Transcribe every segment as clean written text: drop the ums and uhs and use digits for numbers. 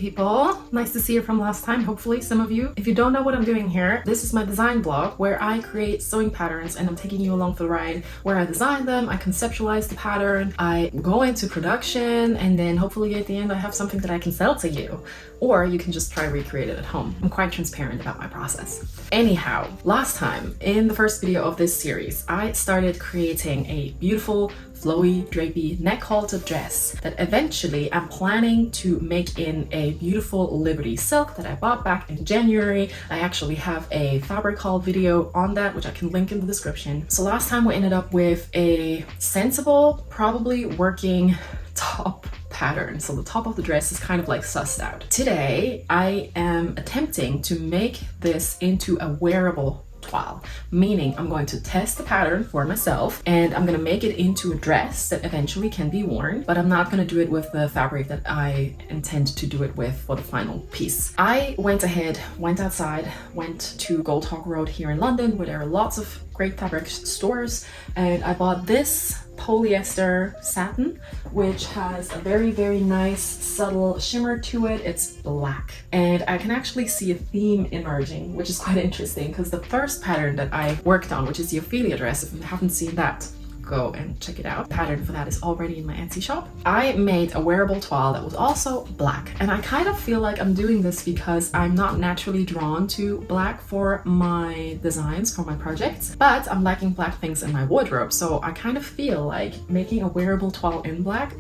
people. Nice to see you from last time, hopefully some of you. If you don't know what I'm doing here, this is my design blog where I create sewing patterns and I'm taking you along for the ride where I design them, I conceptualize the pattern, I go into production, and then hopefully at the end I have something that I can sell to you. Or you can just try recreate it at home. I'm quite transparent about my process. Anyhow, last time in the first video of this series, I started creating a beautiful flowy, drapey, neck-halter dress that eventually I'm planning to make in a beautiful Liberty silk that I bought back in January. I actually have a fabric haul video on that, which I can link in the description. So last time we ended up with a sensible, probably working top pattern. So the top of the dress is kind of like sussed out. Today, I am attempting to make this into a wearable toile, meaning I'm going to test the pattern for myself and I'm going to make it into a dress that eventually can be worn, but I'm not going to do it with the fabric that I intend to do it with for the final piece. I went outside, went to Goldhawk Road here in London, where there are lots of great fabric stores, and I bought this polyester satin, which has a very, very nice subtle shimmer to it. It's black, and I can actually see a theme emerging, which is quite interesting because the first pattern that I worked on, which is the Ophelia dress, if you haven't seen that, go and check it out. The pattern for that is already in my Etsy shop. I made a wearable toile that was also black, and I kind of feel like I'm doing this because I'm not naturally drawn to black for my designs, for my projects, but I'm lacking black things in my wardrobe, so I kind of feel like making a wearable toile in black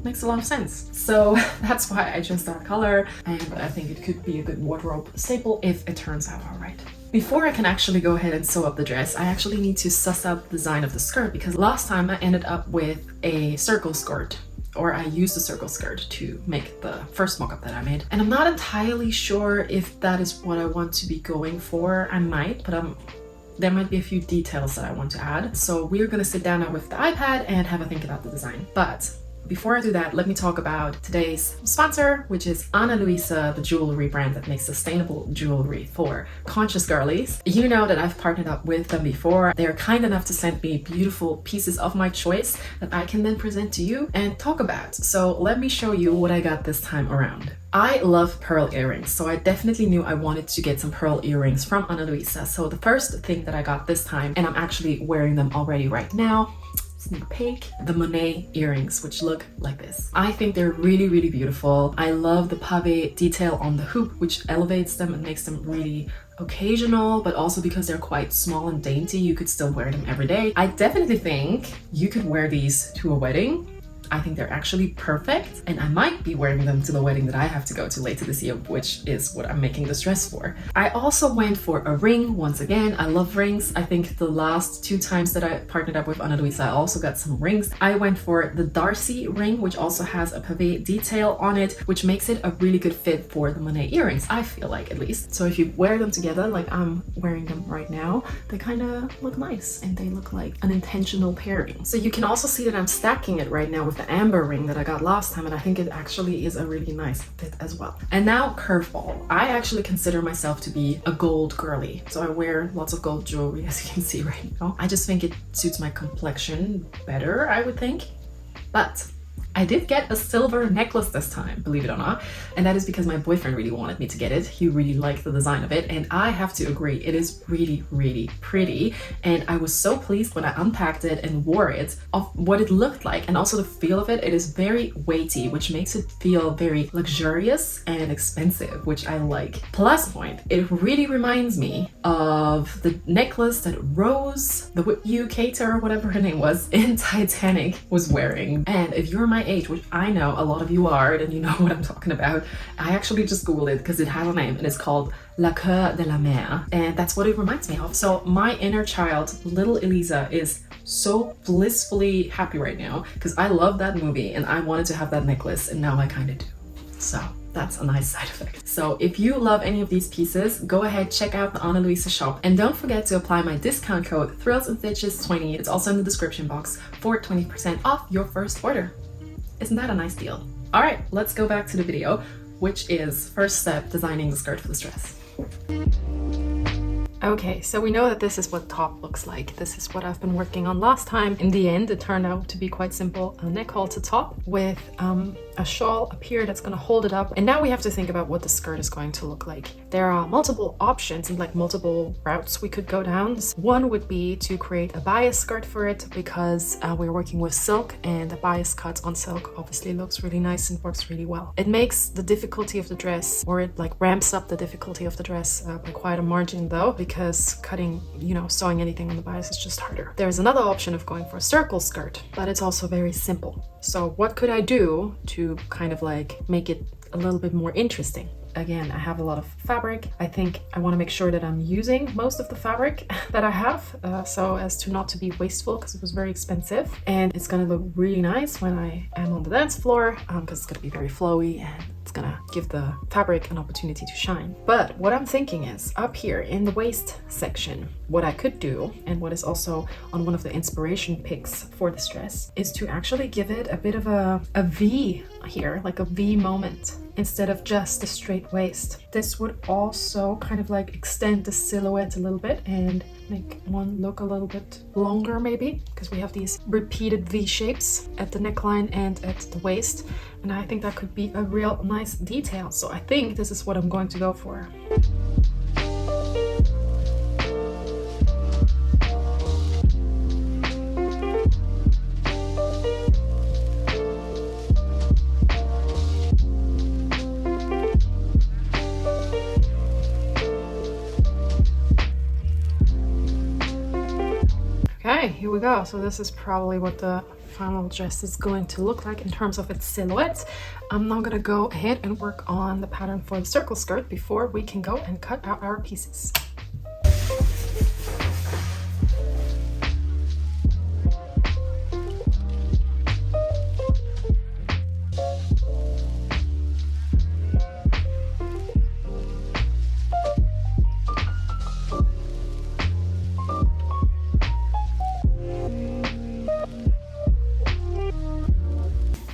makes a lot of sense. So that's why I chose that color, and I think it could be a good wardrobe staple if it turns out all right. Before I can actually go ahead and sew up the dress, I actually need to suss out the design of the skirt, because last time I ended up with a circle skirt, or I used a circle skirt to make the first mock-up that I made. And I'm not entirely sure if that is what I want to be going for. I might, but there might be a few details that I want to add. So we're gonna sit down now with the iPad and have a think about the design. But before I do that, let me talk about today's sponsor, which is Luisa, the jewelry brand that makes sustainable jewelry for conscious girlies. You know that I've partnered up with them before. They're kind enough to send me beautiful pieces of my choice that I can then present to you and talk about. So let me show you what I got this time around. I love pearl earrings, so I definitely knew I wanted to get some pearl earrings from Luisa. So the first thing that I got this time, and I'm actually wearing them already right now, sneak peek, the Monet earrings, which look like this. I think they're really, really beautiful. I love the pavé detail on the hoop, which elevates them and makes them really occasional, but also because they're quite small and dainty, you could still wear them every day. I definitely think you could wear these to a wedding. I think they're actually perfect, and I might be wearing them to the wedding that I have to go to later this year, which is what I'm making this dress for. I also went for a ring once again. I love rings. I think the last 2 times that I partnered up with Luisa, I also got some rings. I went for the Darcy ring, which also has a pavé detail on it, which makes it a really good fit for the Monet earrings, I feel like, at least. So if you wear them together, like I'm wearing them right now, they kind of look nice and they look like an intentional pairing. So you can also see that I'm stacking it right now with the amber ring that I got last time, and I think it actually is a really nice fit as well. And now curveball. I actually consider myself to be a gold girly, so I wear lots of gold jewelry, as you can see right now. I just think it suits my complexion better, I would think. But I did get a silver necklace this time, believe it or not, and that is because my boyfriend really wanted me to get it. He really liked the design of it, and I have to agree, it is really, really pretty, and I was so pleased when I unpacked it and wore it of what it looked like, and also the feel of it. It is very weighty, which makes it feel very luxurious and expensive, which I like. Plus point, it really reminds me of the necklace that Rose, the Cater, or whatever her name was, in Titanic was wearing. And if you're my age, which I know a lot of you are, and you know what I'm talking about, I actually just googled it because it has a name, and it's called La Coeur de la Mer, and that's what it reminds me of. So my inner child, little Elisa, is so blissfully happy right now because I love that movie and I wanted to have that necklace, and now I kind of do. So that's a nice side effect. So if you love any of these pieces, go ahead, check out the Luisa shop, and don't forget to apply my discount code thrillsandstitches20. It's also in the description box for 20% off your first order. Isn't that a nice deal? All right, let's go back to the video, which is first step, designing the skirt for this dress. Okay, so we know that this is what top looks like. This is what I've been working on last time. In the end, it turned out to be quite simple. A neck halter top with a shawl up here that's going to hold it up. And now we have to think about what the skirt is going to look like. There are multiple options and like multiple routes we could go down. One would be to create a bias skirt for it, because we're working with silk, and the bias cut on silk obviously looks really nice and works really well. It makes the difficulty of the dress, or it like ramps up the difficulty of the dress by quite a margin though, because cutting, you know, sewing anything on the bias is just harder. There's another option of going for a circle skirt, but it's also very simple. So what could I do to kind of like make it a little bit more interesting? Again, I have a lot of fabric. I think I want to make sure that I'm using most of the fabric that I have, so as to not to be wasteful, because it was very expensive. And it's going to look really nice when I am on the dance floor, because it's going to be very flowy and it's gonna give the fabric an opportunity to shine. But what I'm thinking is, up here in the waist section, what I could do, and what is also on one of the inspiration pics for this dress, is to actually give it a bit of a V here, like a V moment, instead of just a straight waist. This would also kind of like extend the silhouette a little bit and make one look a little bit longer maybe, because we have these repeated V shapes at the neckline and at the waist, and I think that could be a real nice detail. So I think this is what I'm going to go for. Okay, here we go. So this is probably what the final dress is going to look like in terms of its silhouette. I'm now gonna go ahead and work on the pattern for the circle skirt before we can go and cut out our pieces.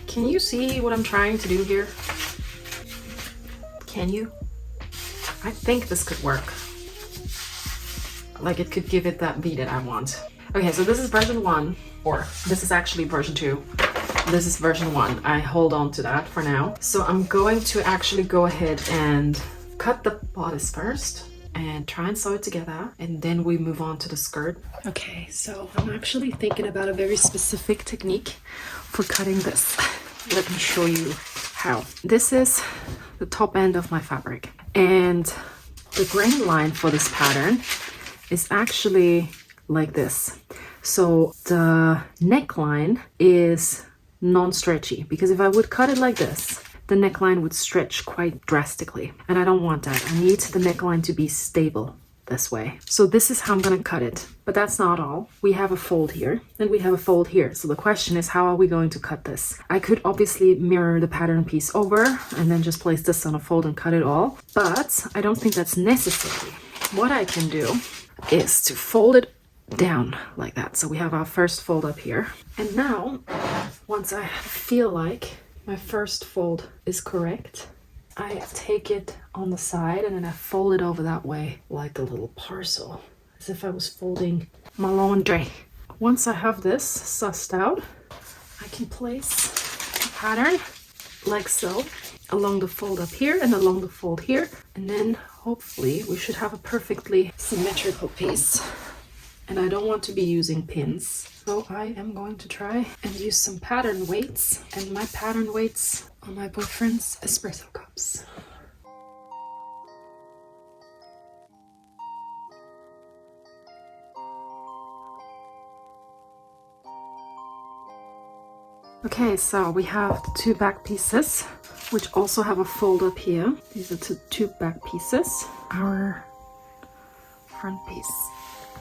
Can you see what I'm trying to do here? Can you? I think this could work. Like it could give it that V that I want. Okay, so this is version 1, or this is actually version 2. This is version 1. I hold on to that for now. So I'm going to actually go ahead and cut the bodice first and try and sew it together, and then we move on to the skirt. Okay, so I'm actually thinking about a very specific technique for cutting this. Let me show you how. This is the top end of my fabric, and the grain line for this pattern is actually like this. So the neckline is non-stretchy, because if I would cut it like this, the neckline would stretch quite drastically, and I don't want that. I need the neckline to be stable this way. So this is how I'm gonna cut it. But that's not all. We have a fold here, and we have a fold here. So the question is, how are we going to cut this? I could obviously mirror the pattern piece over and then just place this on a fold and cut it all, but I don't think that's necessary. What I can do is to fold it down like that. So we have our first fold up here. And now, once I feel like my first fold is correct, I take it on the side and then I fold it over that way like a little parcel, as if I was folding my laundry. Once I have this sussed out, I can place the pattern like so along the fold up here and along the fold here, and then hopefully we should have a perfectly symmetrical piece. And I don't want to be using pins, so I am going to try and use some pattern weights, and my pattern weights are my boyfriend's espresso cups. Okay, so we have the two back pieces, which also have a fold up here. These are the two back pieces. Our front piece,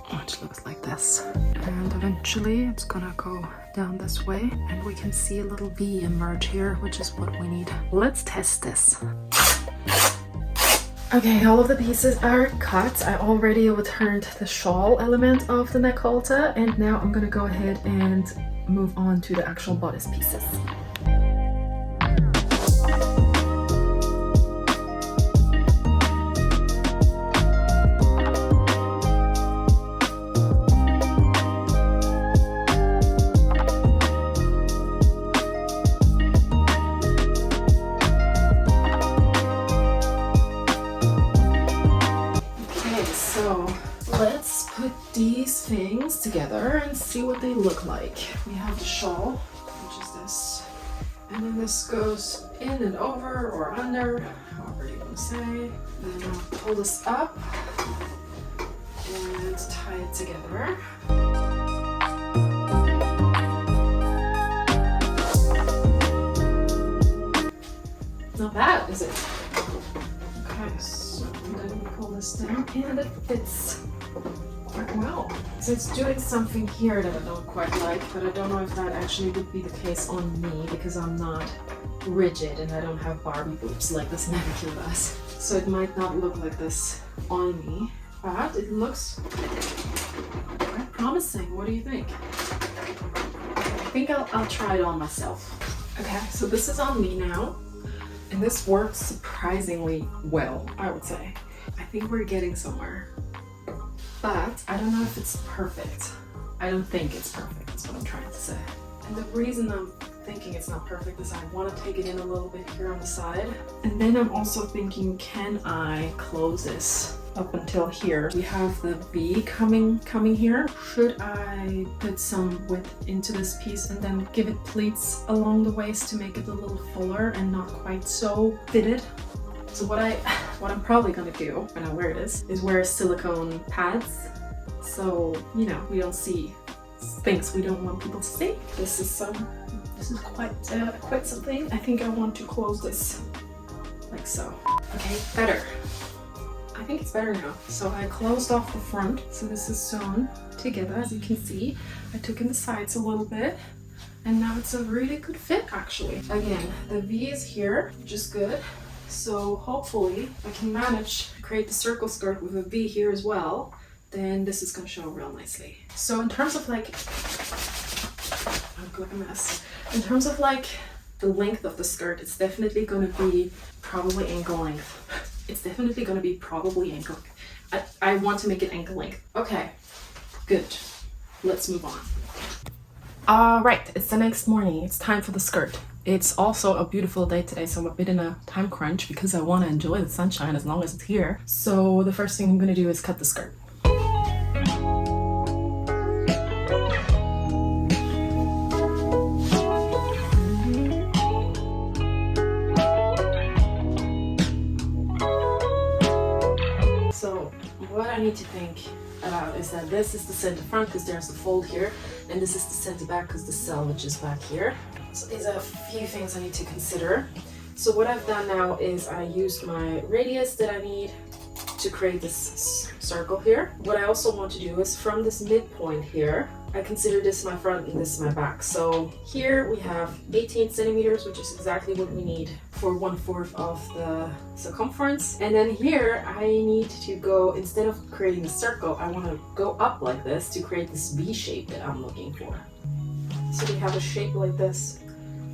which looks like this, and eventually it's gonna go down this way, and we can see a little V emerge here, which is what we need. Let's test this. Okay, all of the pieces are cut. I already overturned the shawl element of the neck halter, and now I'm gonna go ahead and move on to the actual bodice pieces. these things together and see what they look like. We have the shawl, which is this. And then this goes in and over or under, however you want to say. Then I'll pull this up and tie it together. Not bad, is it? Okay, so then we pull this down and it fits quite well. So it's doing something here that I don't quite like, but I don't know if that actually would be the case on me because I'm not rigid and I don't have Barbie boobs like this mannequin does. So it might not look like this on me, but it looks quite promising. What do you think? I think I'll try it on myself. Okay, so this is on me now. And this works surprisingly well, I would say. I think we're getting somewhere. But I don't know if it's perfect. I don't think it's perfect, that's what I'm trying to say. And the reason I'm thinking it's not perfect is I want to take it in a little bit here on the side. And then I'm also thinking, can I close this up until here? We have the V coming here. Should I put some width into this piece and then give it pleats along the waist to make it a little fuller and not quite so fitted? So what I'm probably gonna do when I wear this is wear silicone pads, so you know we don't see things we don't want people to see. This is quite something. I think I want to close this like so. Okay, better. I think it's better now. So I closed off the front, so this is sewn together as you can see. I took in the sides a little bit, and now it's a really good fit actually. Again, the V is here, which is good. So hopefully I can manage to create the circle skirt with a V here as well. Then this is gonna show real nicely. So in terms of like, I look like a mess. In terms of like the length of the skirt, it's definitely gonna be probably ankle length. It's definitely gonna be probably ankle. I want to make it ankle length. Okay, good. Let's move on. Right, it's the next morning. It's time for the skirt. It's also a beautiful day today, so I'm a bit in a time crunch because I want to enjoy the sunshine as long as it's here. So the first thing I'm going to do is cut the skirt. So what I need to think about is that this is the center front because there's the fold here, and this is the center back because the selvage is back here. So there's a few things I need to consider. So what I've done now is I used my radius that I need to create this circle here. What I also want to do is from this midpoint here, I consider this my front and this my back. So here we have 18 centimeters, which is exactly what we need for 1/4 of the circumference. And then here I need to go, instead of creating a circle, I want to go up like this to create this V shape that I'm looking for. So we have a shape like this.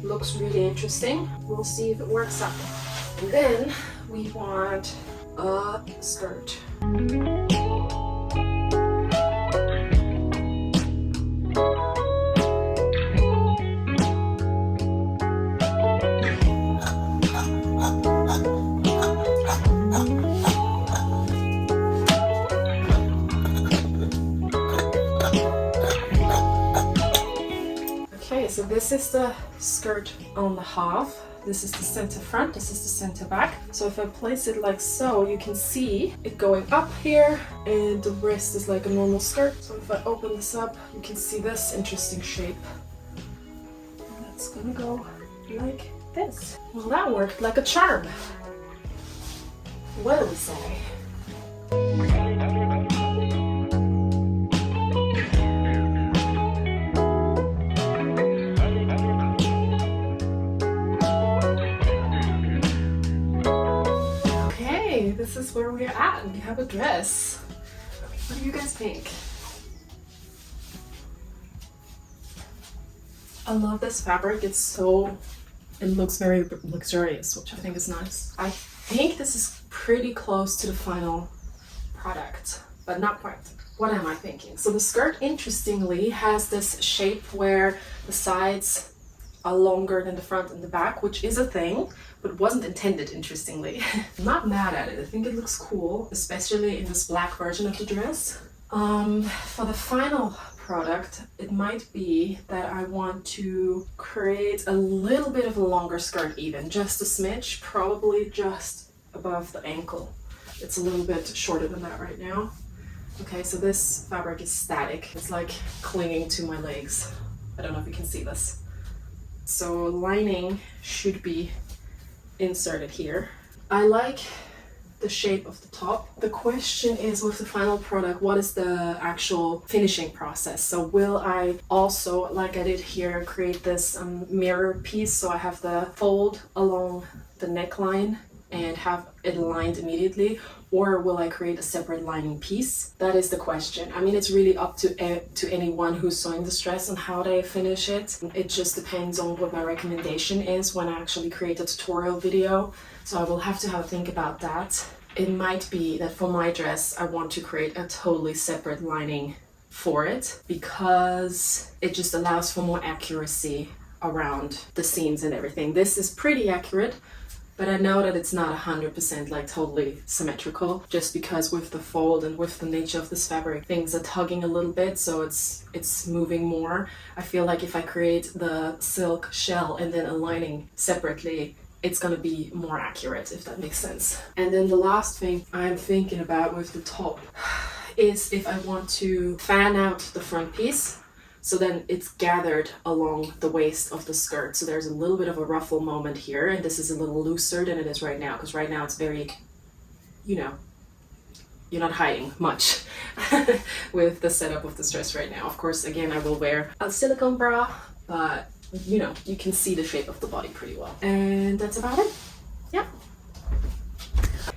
Looks really interesting. We'll see if it works out. And then we want a skirt. So this is the skirt on the half. This is the center front, this is the center back. So if I place it like so, you can see it going up here, and the wrist is like a normal skirt. So if I open this up, you can see this interesting shape. And that's gonna go like this. Well, that worked like a charm. What do we say? This is where we're at. We have a dress. What do you guys think? I love this fabric. It looks very luxurious, which I think is nice. I think this is pretty close to the final product, but not quite. What am I thinking? So the skirt, interestingly, has this shape where the sides are longer than the front and the back, which is a thing, but wasn't intended, interestingly. I'm not mad at it. I think it looks cool, especially in this black version of the dress. For the final product, it might be that I want to create a little bit of a longer skirt, even just a smidge, probably just above the ankle. It's a little bit shorter than that right now. Okay, so this fabric is static. It's like clinging to my legs. I don't know if you can see this. So lining should be inserted here. I like the shape of the top. The question is, with the final product, what is the actual finishing process? So will I also, like I did here, create this mirror piece, so I have the fold along the neckline and have it lined immediately, or will I create a separate lining piece? That is the question. I mean, it's really up to anyone who's sewing this dress and how they finish it. It just depends on what my recommendation is when I actually create a tutorial video. So I will have to have a think about that. It might be that for my dress, I want to create a totally separate lining for it, because it just allows for more accuracy around the seams and everything. This is pretty accurate, but I know that it's not 100% like totally symmetrical, just because with the fold and with the nature of this fabric, things are tugging a little bit, so it's moving more. I feel like if I create the silk shell and then a lining separately, it's gonna be more accurate, if that makes sense. And then the last thing I'm thinking about with the top is if I want to fan out the front piece, so then it's gathered along the waist of the skirt. So there's a little bit of a ruffle moment here, and this is a little looser than it is right now, because right now it's very, you know, you're not hiding much with the setup of this dress right now. Of course, again, I will wear a silicone bra, but you know, you can see the shape of the body pretty well. And that's about it. Yeah.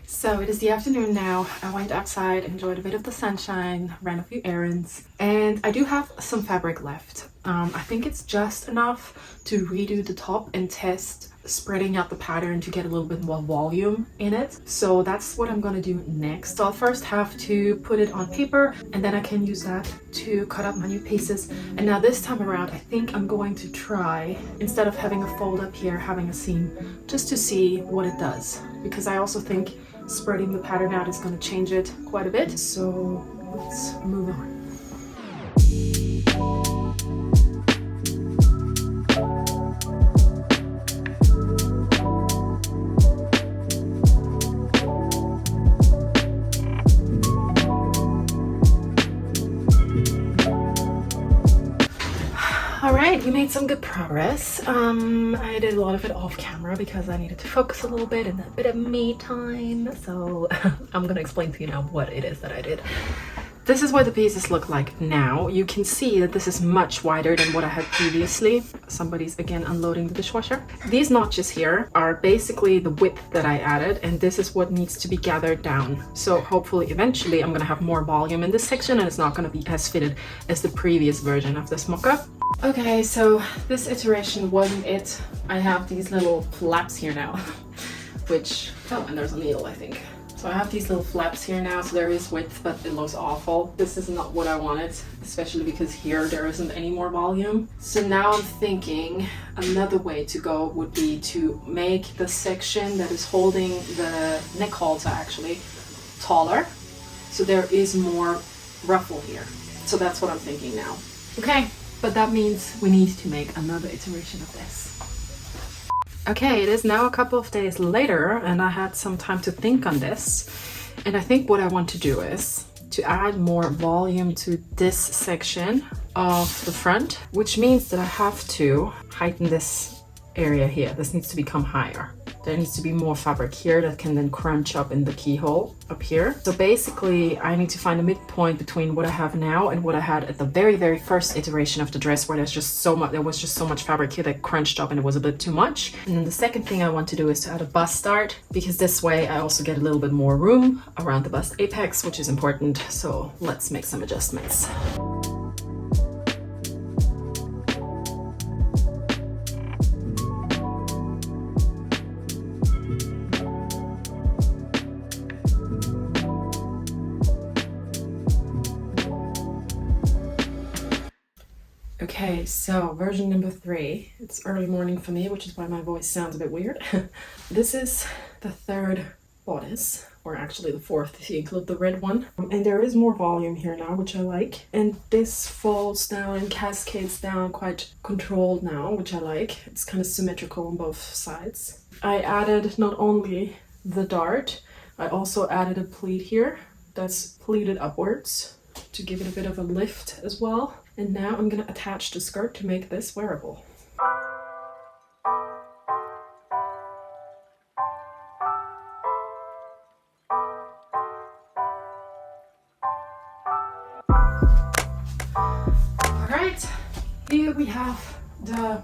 So it is the afternoon now. I went outside, enjoyed a bit of the sunshine, ran a few errands, and I do have some fabric left. I think it's just enough to redo the top and test spreading out the pattern to get a little bit more volume in it. So that's what I'm gonna do next. So I'll first have to put it on paper, and then I can use that to cut up my new pieces. And now this time around, I think I'm going to try, instead of having a fold up here, having a seam, just to see what it does, because I also think spreading the pattern out is going to change it quite a bit. So let's move on. Alright, we made some good progress. I did a lot of it off camera because I needed to focus a little bit and a bit of me time. So I'm gonna explain to you now what it is that I did. This is what the pieces look like now. You can see that this is much wider than what I had previously. Somebody's again unloading the dishwasher. These notches here are basically the width that I added, and this is what needs to be gathered down. So hopefully eventually I'm gonna have more volume in this section, and it's not gonna be as fitted as the previous version of this mock-up. Okay, so this iteration wasn't it. I have these little flaps here now, which, oh, and there's a needle, I think. So I have these little flaps here now, so there is width, but it looks awful. This is not what I wanted, especially because here there isn't any more volume. So now I'm thinking another way to go would be to make the section that is holding the neck halter actually taller, so there is more ruffle here. So that's what I'm thinking now. Okay, but that means we need to make another iteration of this. Okay, it is now a couple of days later, and I had some time to think on this. And I think what I want to do is to add more volume to this section of the front, which means that I have to heighten this area here. This needs to become higher. There needs to be more fabric here that can then crunch up in the keyhole up here. So basically I need to find a midpoint between what I have now and what I had at the very, very first iteration of the dress, where there was just so much fabric here that crunched up and it was a bit too much. And then the second thing I want to do is to add a bust dart, because this way I also get a little bit more room around the bust apex, which is important. So let's make some adjustments. Okay, so version number 3. It's early morning for me, which is why my voice sounds a bit weird. This is the third bodice or actually the fourth if you include the red one. And there is more volume here now, which I like. And this folds down and cascades down quite controlled now, which I like. It's kind of symmetrical on both sides. I added not only the dart, I also added a pleat here that's pleated upwards to give it a bit of a lift as well. And now I'm gonna attach the skirt to make this wearable. Alright, here we have the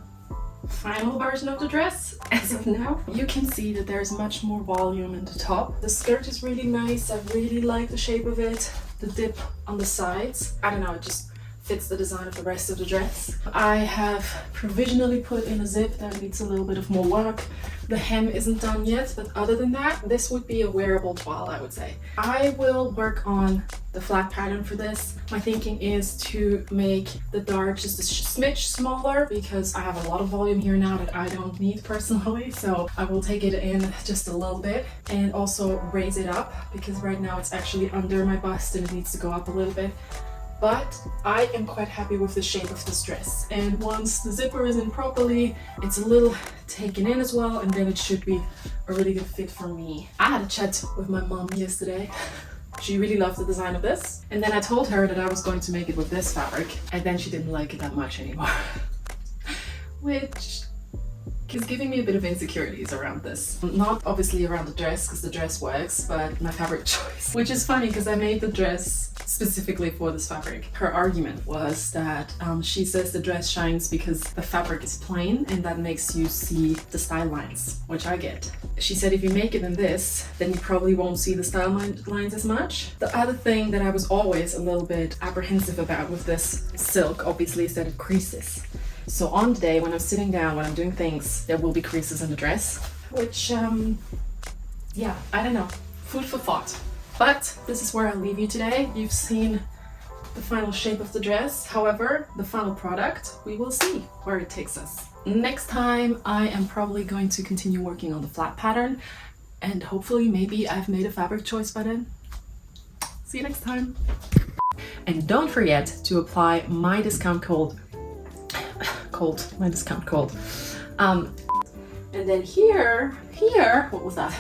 final version of the dress as of now. You can see that there's much more volume in the top. The skirt is really nice. I really like the shape of it. The dip on the sides, I don't know, it just fits the design of the rest of the dress. I have provisionally put in a zip that needs a little bit of more work. The hem isn't done yet, but other than that, this would be a wearable toile, I would say. I will work on the flat pattern for this. My thinking is to make the dart just a smidge smaller because I have a lot of volume here now that I don't need personally. So I will take it in just a little bit and also raise it up because right now it's actually under my bust and it needs to go up a little bit. But I am quite happy with the shape of this dress. And once the zipper is in properly, it's a little taken in as well, and then it should be a really good fit for me. I had a chat with my mom yesterday. She really loved the design of this. And then I told her that I was going to make it with this fabric, and then she didn't like it that much anymore. Which is giving me a bit of insecurities around this. Not obviously around the dress, because the dress works, but my fabric choice. Which is funny, because I made the dress specifically for this fabric. Her argument was that she says the dress shines because the fabric is plain and that makes you see the style lines, which I get. She said if you make it in this, then you probably won't see the style lines as much. The other thing that I was always a little bit apprehensive about with this silk, obviously, is that it creases. So on the day when I'm sitting down, when I'm doing things, there will be creases in the dress, which, yeah, I don't know, food for thought. But this is where I'll leave you today. You've seen the final shape of the dress. However, the final product, we will see where it takes us. Next time, I am probably going to continue working on the flat pattern, and hopefully maybe I've made a fabric choice by then. See you next time. And don't forget to apply my discount code. And then here, what was that?